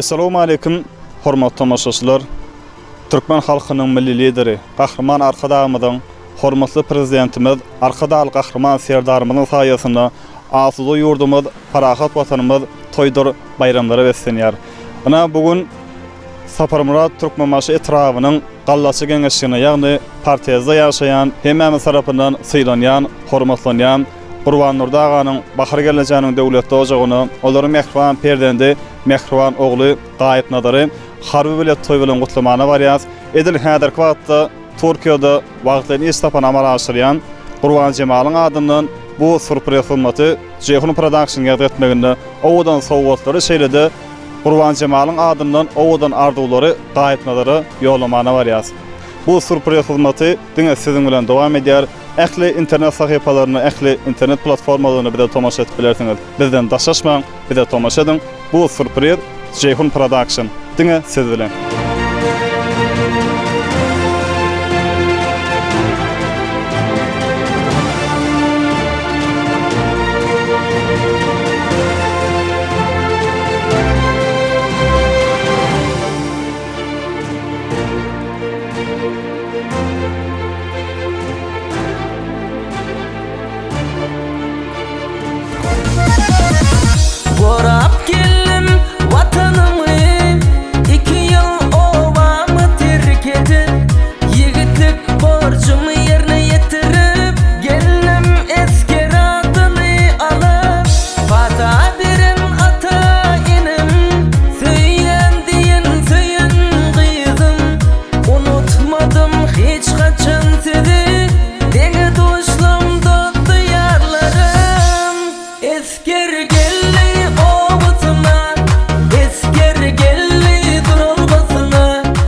Assalamu alaykum, hormatly tamaşaçylar. Türkmen halkynyň milli lideri, gahrman arkadağymyzyň, hormatly prezidentimiz, arkadaýal gahrman serdarymyzyň saýasynda asuda ýurdumyz, parahat watanymyz toýdur bayramlary beslenýär. Ana bugün Saparmurat Türkmenbaşy etrawynyň gallaçy geňeşigine, ýagny partiýada ýaşaýan, hemme tarapyndan sylanýan, hormatlanýan Gurban Nurda aganyň bahar gelejäniň döwletde ojagyny, olaryň mehriban perdendi, mehriban ogly Gaýyp Nadary harby bilet toý bilen gutlamana barýas. Edil häzirki wagtda Türkiýede wagtlaryny istapan amal aşyrýan Gurban Jemalyň adyndan bu surpriz hyzmaty Jehun Production ýagdy etmeginde owadan sowgatlary şeýledi. Gurban Jemalyň adyndan owadan ardulary Gaýyp Nadary ýollamana barýas. Bu surpriz hyzmaty diňe siziň bilen dowam edýär. Ähli internet sahypalaryny, ähli internet platformalaryny bize tomaşa etip bilersiňiz. Bizden daşaşmaň, bize tomaşa edin. Bu surpriz Jehun Production. Diňe siz bilen. Borap geldim vatanımı, 2 yıl ovamı terk edip, yigitlik borcumu yerine yetirip, geldim esker adını alıp, fata birin ata inim, söylen deyin söyün kızım, unutmadım hiç kaçan sizi, deni dostum dostu yarlarım, esker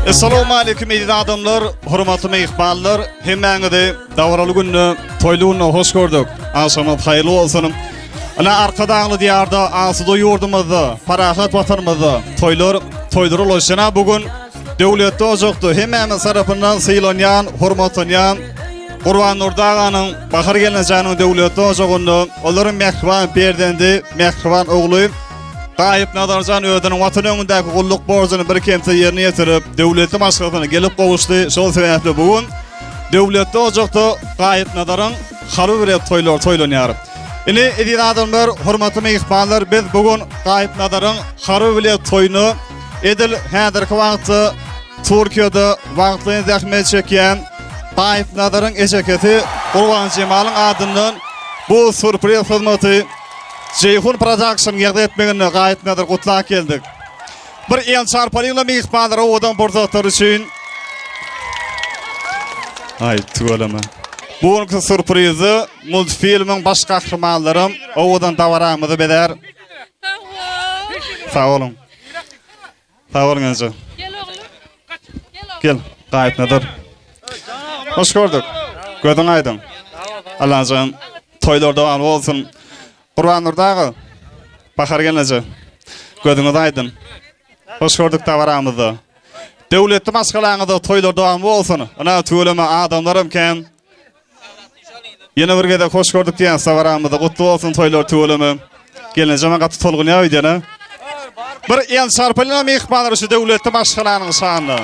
Assalamu alaykum edi adamlar, hormatly mehmanlar, hemmeňizi dawraly günni, toýly günni hoş gördük. Aşamat haýyrly bolsun. Ana arkadaňly diýarda asuda ýurdumyzda, parahat watanymyzda toýdurulýar. Bugün döwletde ojokdy, hemmeňiz tarapyndan sylanýan, hormatlanýan Gurban Nurda aganyň bahar gelejäniň döwletde ojogyny, olaryň mehriban perdendi, mehriban ogly Gaýyp Nadarjan öýdüniň watan öňündäki gulluk borjuny bir kemse ýerine ýetirip, döwletli maşgylatyna gelip gowuşdy. Şol sebäpli bugün döwletde ojokda Gaýyp Nadaryň harby bir toýlanýar. Ine edil adamlar, hormatly mehmanlar, biz bugün Gaýyp Nadaryň harby bir toýuny edil häzirki wagtda Türkiýede wagtlaryny zähmet çekýän Gaýyp Nadaryň eşeketi Gurban Jemalyň adyndan bu surpriz hyzmaty Jehun Production ýagdy etmeginde Gaýyp Nadary gutlap geldik. Bir ýyl çarpalyňla mehmanlar owadan borzatlar üçin. Ay tugalama. Bu surprizi multfilmiň baş gahrmanlarym owadan dawaramyzy beder. Sağ olun. Sağ olun ense. Gel Gaýyp Nadary. Hoş gördük. Gödüň aýdyn. Allah'ın toýlar dowam bolsun. Gurban Nurdagy bahar gelejä. Gödüňiz aýdyn. Hoş gördük dawaramyzda. Döwletli maşgalaňyzda toýlar dowam bolsun. Ana töwleme adamlarym ken. Ýene bir gede hoş gördük diýen dawaramyzda gutly bolsun toýlar töwleme. Gelejäme gaty tolgun ýaýdyna. Bir ýyl çarpalyna mehmanlar şu döwletli maşgalanyň şanyny.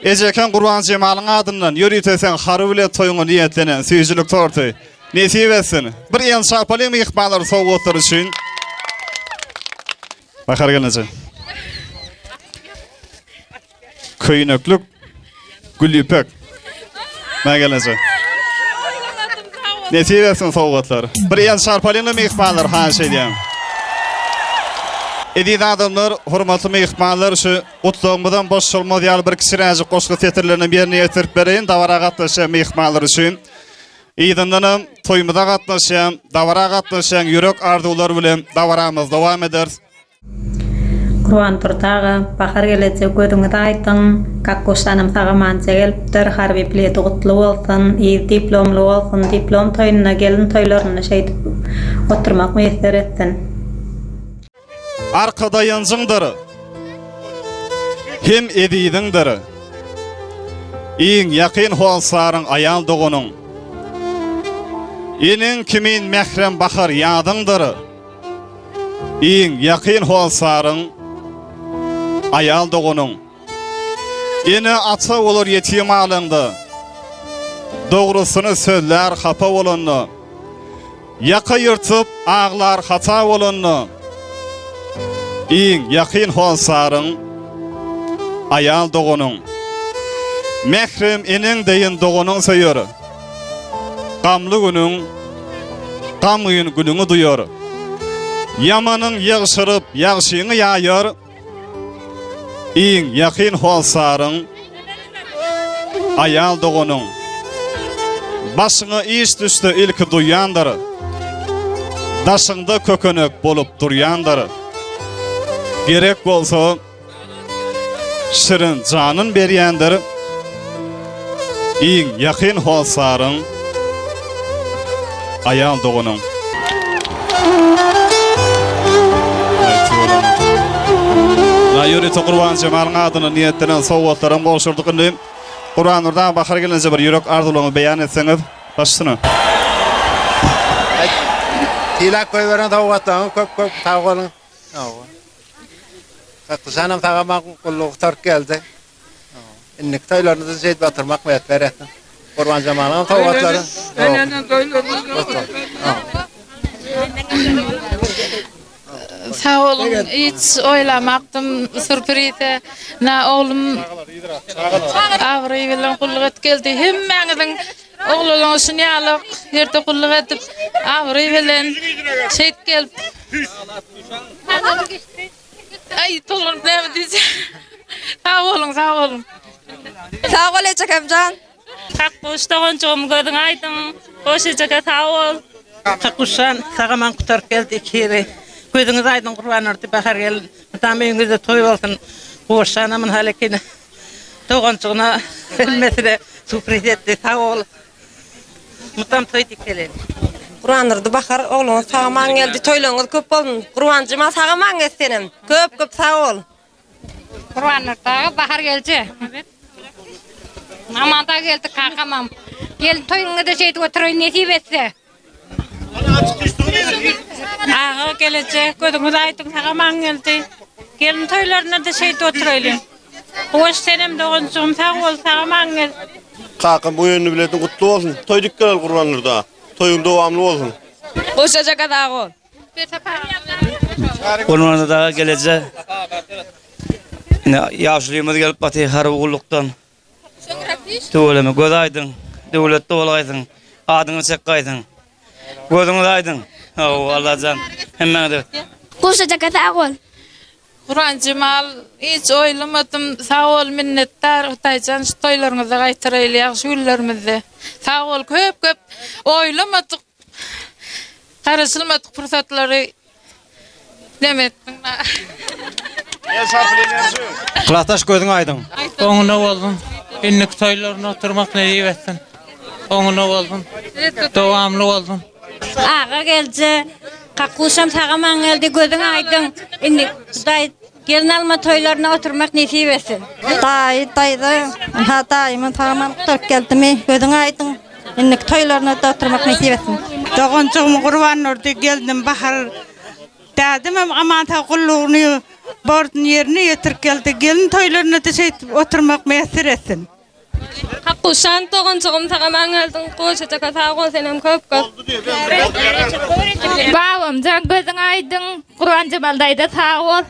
Ejeken Gurban Jemalyň adyndan ýörütesen harby bilen toýuňy niýetlenen süýjülük torty. Nesip etsin. Bir ýyl çarpaly mehmanlar sowgatlary üçin. Bahar gelejä. Köýneklik gülüpek. Ma gelejä. Nesip etsin sowgatlar. Bir ýyl çarpaly mehmanlar haýyş edýän. Edil adamlar, hormatly mehmanlar, şu gutluğumdan boş bolmaz ýaly bir kişiräjik goşgy tetirlerini birine ýetirip bereýin dawara gatnaşan mehmanlar üçin. Ýa-da toýmyda gatnaşan, dawara gatnaşan ýürek arzuwlar bilen dawaramyz dowam eder. Gurban Nurdagy bahar gelejä gödüňiz aýdyn, kakkoşlanym sagamanja gelipdir, harby bileti gutly bolsun, diplomly bolsun, diplom toýunyna gelin toýlaryny şeýdip oturmak meýser etsin. Arkada ýanjyňdyr. Hem ediýdiňdir. Iň ýakyn holsaryň aýal dogonyň. Inin kimin mehrem bahar ýadyňdyr. iň ýakyn bolsaryň ayal dogunyň. Ene atsa bolar ýetim alyndy. Dogrusyny sözler hapa bolanny. Yaka ýyrtyp ağlar hata bolanny. Iň ýakyn bolsaryň ayal dogunyň. Mehrem enen deýin dogunyň söýüri. Gamly günüň gamyň günüňi duýar. Yamanyň ýygşyryp ýagşyňy ýaýar. Iň ýakyn bolsaryň ayal dogunyň. Başyňa iş düşdi ilki duýandyr. Daşyňda kökenek bolup durýandyr. Gerek bolsa şirin janyn berýändir. Iň ýakyn bolsaryň ayal dogunyň. Ýöre Qurban Jemalyň adyny niýetlerine sowgatlarym goşurdyk indi. Qurban Nurdan bahar gelince bir ýürek arzulygyny beýan etseňiz, başsyna. Tilak koyveren tavgatlaryň köp sag bolun. Kaksanam tagama kulluk tark geldi. Innik toylarynızı zeýt batyrmak meýet beretdim. Qurban Jemalyň tawgatlary. Sağ olun, hiç oylamakdım sürprize. Na oğlum ağrıy bilen kulluk et geldi. Hemmeňiziň oğluňyzy ýalyk ýerde kulluk edip ağrıy bilen şeýt gelip. Ay tolun näme diýse. Sağ olun, sağ olun. Sağ ol Eçekemcan. Kakkoştagon çoğum gödüň aýdyň. Goşeçeke sağ ol. Kakuşan sagaman kutarıp geldi ikiri. Gözüňiz aýdyn Qurban Nurty bahar gel. Tamam öňüňizde toý bolsun. Goşanamyň halekini. Toğançygyna bilmesine sürpriz etdi. Sağ ol. Mutam toý dikelen. Qurban Nurty bahar oğluňyz sagaman geldi. Toýlaryňyz köp bolsun. Qurbanjyma sagaman gelsenim. Köp sağ ol. Qurban Nurty'ga bahar geldi. Amanda geldi kakamam. Gel toyuňa da şeýt oturyň nesip etse. Ağa gelecek, gödüňiz aýdyň sagaman geldi. Gelin toýlaryna da şeýt oturýaly. Hoş senem dogunçum sağ ol, sagaman gel. Kakam bu ýönüni biletin gutlu bolsun. Toy dikkel Qurban Nurda. Toyuň dowamly bolsun. Goşeçeke sağ ol. Qurban Nurda gelecek. Ýaşlygymyz gelip baty har ugullukdan. Töweleme göz aýdyň, döwletde bolaýsyň, adyňy çekgaýsyň. Gözüňiz aýdyň. Allahan hemmeňde. Goşeçeke sağ ol. Qurban Jemal hiç oýlamadım. Sağ ol, minnettar. Taýjan şu toýlaryňyza gaýtyrýly ýaxşy günlerimizde. Sağ ol, köp oýlamadyk. Garaşylmadyk fursatlary. Demetdiň. Qulaqtaş gözüň aýdyn. Oňuna boldum. Innik toýlaryna oturmak nädip etsin. Oňuna boldum. Dowamly boldum. Ağa geldi. Kakkoşam sagaman geldi, gödüň aýdyň. Indi Hudaý gelin alma toýlaryna oturmak nesip etsin. Daydı. Ha daýymyň sagaman kutarıp geldimi. Gödüň aýdyň. Innik toýlaryna da oturmak nesip etsin. Dogonçygym Qurban Nurty geldim bahar. Dädim amanta kullugyny bortun ýerine ýetirip geldi. Gelin toýlaryna da şeýt oturmak meýsir etsin. Kakuşan dogonçygym sagaman geldiň. Goşeçeke sağ ol senem köp. Babam jan gözüň aýdyň. Qurban Jemal daýda sağ ol.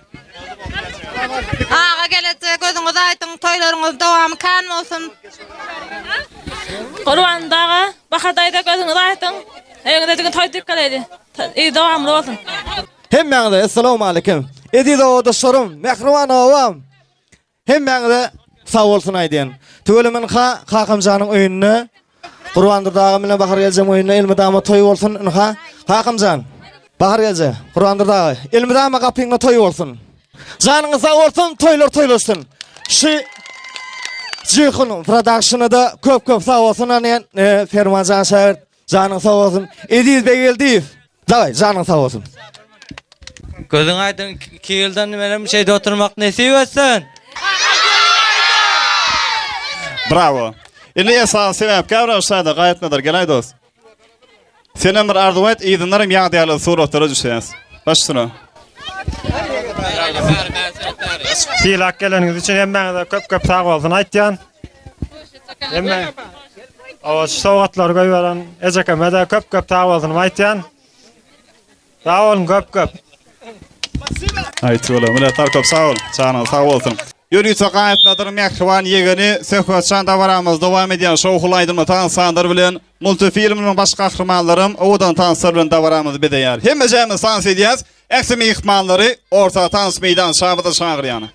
Ağa gelecek gözüňiz aýdyň. Toýlaryňyz dowamy kan bolsun. Qurban daga bahadaýda gözüňiz aýdyň. Eňde diňe toý dikkeledi. Dowamly bolsun. Hemmeňize assalamu alaykum. Edido dostlarym, mehriban awam. Hemmeňize sağ bolsun aýdyn. Töwelemen Hakamjanyň öýüne Qurban Nurdagy bilen bahar geljek öýüne elmidama toý bolsun. Hakamjan, bahar geljek Qurban Nurdagy elmidama gapyňda toý bolsun. Janyňyz sağ bolsun, toýlar toýlaşsyn. Şu Jyhyn productionyda köp sağ bolsun anen Fermanjan şäher. Janyň sağ bolsun. Ediz Begeldiýew. Daway, janyň sağ bolsun. Gözüň aýdyn 2 ýyldan menem şeýde oturmak nesip etsin. Bravo. Indi esas sebäp käbra şaýda gaýatnadyr gelaý dost. Senem bir arzuwat ýygyndyrym ýagdaýaly suratlara düşýäs. Başsyna. Pilak geleniz için hemmeňize köp sag bolsun aýtýan. Hemme o sowgatlar goýbaran ejekeme de köp sag bolsun aýtýan. Sag bolun köp. Aýtýarlar, milletler köp sag ol, çana sag bolsun. Ýörüýse gaýatmadyr Mehriban ýegeni söhbetçan dawaramyz dowam edýän şowhulaýdyrmy taňsandyr bilen multifilmiň baş gahrymanlarym owadan taňsar bilen dawaramyz bedeýär. Hemmejämiz taňs edýäs, äksi mehmanlary orta taňs meýdan şabyda şaňyrýany.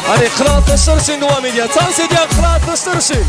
Hani kıraatlaşlar için devam ediyor. Dans ediyor kıraatlaşlar için.